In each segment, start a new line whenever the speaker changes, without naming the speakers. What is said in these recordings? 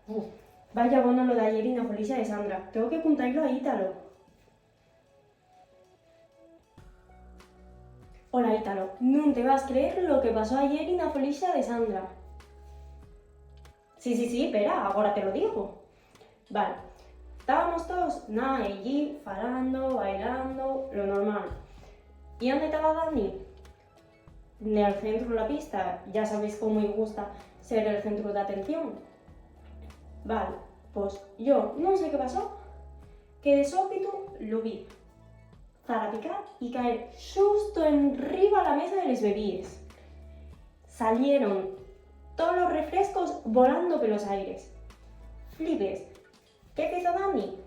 Uf, vaya bueno lo de ayer y la Felicia de Sandra. Tengo que contarlo a Ítalo. Hola Ítalo, no te vas a creer lo que pasó ayer y la Felicia de Sandra. Sí, espera, ahora te lo digo. Vale, estábamos todos, nada, allí, falando, bailando, lo normal. ¿Y dónde estaba Dani? En el centro de la pista, ya sabéis cómo me gusta ser el centro de atención. Vale, pues yo no sé qué pasó, que de súbito lo vi zarapicar y caer justo enriba a la mesa de los bebíes. Salieron todos los refrescos volando por los aires. Flipes, ¿qué hizo Dani?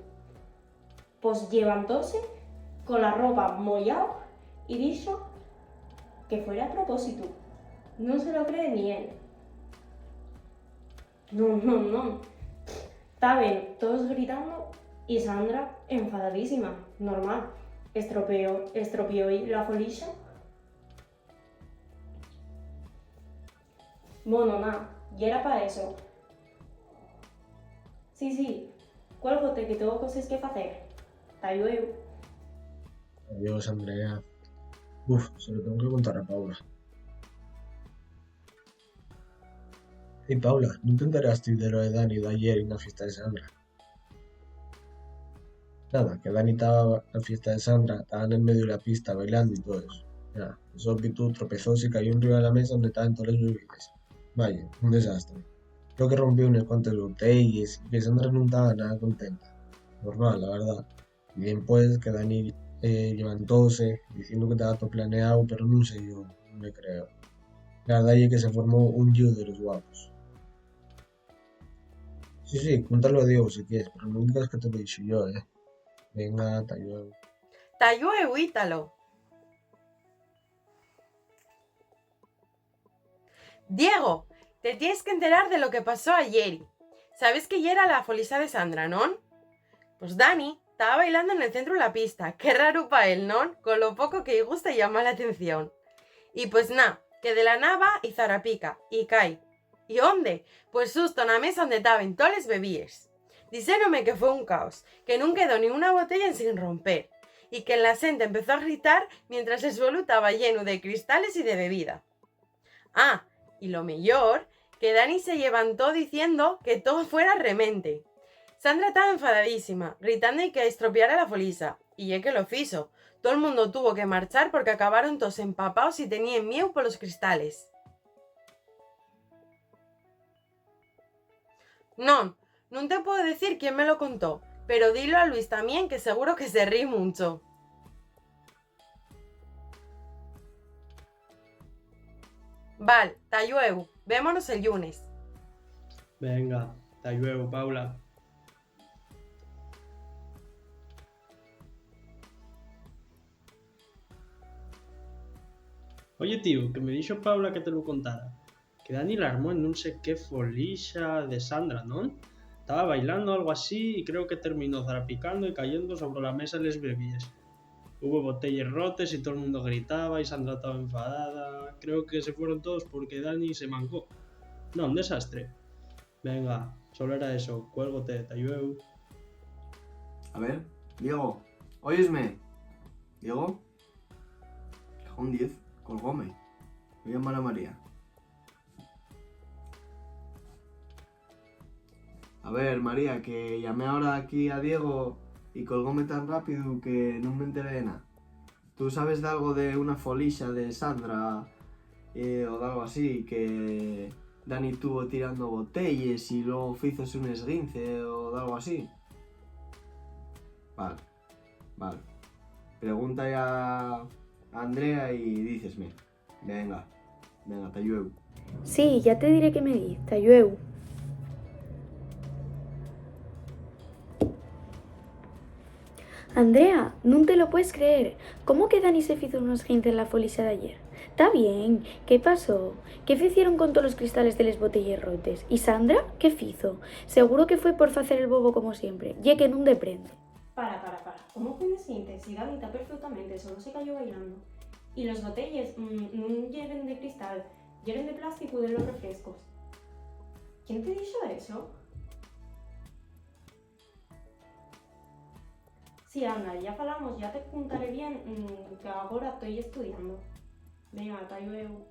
Pues levantóse con la ropa mollada y dijo que fuera a propósito. No se lo cree ni él. No. Estaban todos gritando y Sandra enfadadísima, normal. Estropeó y la folicia. Bueno, nada, y era para eso. Sí, cuélgote que tengo cosas que hacer. Hasta luego.
Adiós, Andrea. Uf, se lo tengo que contar a Paula. Hey, Paula, ¿no te enteraste de lo de Dani de ayer en la fiesta de Sandra? Nada, que Dani estaba en la fiesta de Sandra, estaban en medio de la pista bailando y todo eso. Ya, eso Pitu tropezó y cayó arriba de la mesa donde estaban todos los bebidas. Vaya, un desastre. Creo que rompió unas cuantas botellas y que Sandra no estaba nada contenta. Normal, la verdad. Y después que Dani levantóse diciendo que estaba todo planeado, pero no sé yo, no me creo. La verdad es que se formó un lío de los guapos. Sí, cuéntalo a Diego si quieres, pero no digas que te lo he dicho yo, eh. Venga, hasta luego.
Tayueu, Ítalo. Diego, te tienes que enterar de lo que pasó ayer. ¿Sabes que ayer era la folisa de Sandra, no? Pues Dani estaba bailando en el centro de la pista. Qué raro para él, ¿no? Con lo poco que gusta y llama la atención. Y pues nada, que de la nava y zarapica, y cae. ¿Y dónde? Pues justo en la mesa donde estaban todos los bebíes. Dicéronme que fue un caos, que no quedó ni una botella sin romper, y que la gente empezó a gritar mientras el suelo estaba lleno de cristales y de bebida. Ah, y lo mejor, que Dani se levantó diciendo que todo fuera remente. Sandra estaba enfadadísima, gritando y que estropeara la folisa. Y es que lo fizo. Todo el mundo tuvo que marchar porque acabaron todos empapados y tenían miedo por los cristales. No te puedo decir quién me lo contó, pero dilo a Luis también, que seguro que se ríe mucho. Val, tallueu, vémonos el lunes.
Venga, hasta luego, Paula. Oye, tío, que me dijo Paula que te lo contara. Que Dani la armó en no sé qué folisha de Sandra, ¿no? Estaba bailando algo así y creo que terminó zarapicando y cayendo sobre la mesa les bebías. Hubo botellas rotas y todo el mundo gritaba y Sandra estaba enfadada. Creo que se fueron todos porque Dani se mancó. No, un desastre. Venga, solo era eso. Cuélgote, tayueu.
A ver, Diego, ¿óyesme? ¿Diego? Cajón 10, colgóme. Voy a llamar a María. A ver, María, que llamé ahora aquí a Diego y colgóme tan rápido que no me enteré de nada. ¿Tú sabes de algo de una folisha de Sandra o de algo así? Que Dani estuvo tirando botellas y luego hizo un esguince o de algo así. Vale. Pregunta ya a Andrea y dícesme. Venga, te ayudo.
Sí, ya te diré qué me di, Tayueu. Andrea, no te lo puedes creer. ¿Cómo que Dani se hizo unos 15 en la folisa de ayer? Está bien, ¿qué pasó? ¿Qué hicieron con todos los cristales de las botellas rotes? ¿Y Sandra? ¿Qué hizo? Seguro que fue por hacer el bobo como siempre, ya que no deprende.
Para. ¿Cómo puede ser? Si Dani está perfectamente, solo se cayó bailando. Y los botellas no lleven de cristal, lleven de plástico de los refrescos. ¿Quién te dijo eso? Sí, anda, ya falamos, ya te contaré bien, que ahora estoy estudiando. Venga, hasta luego.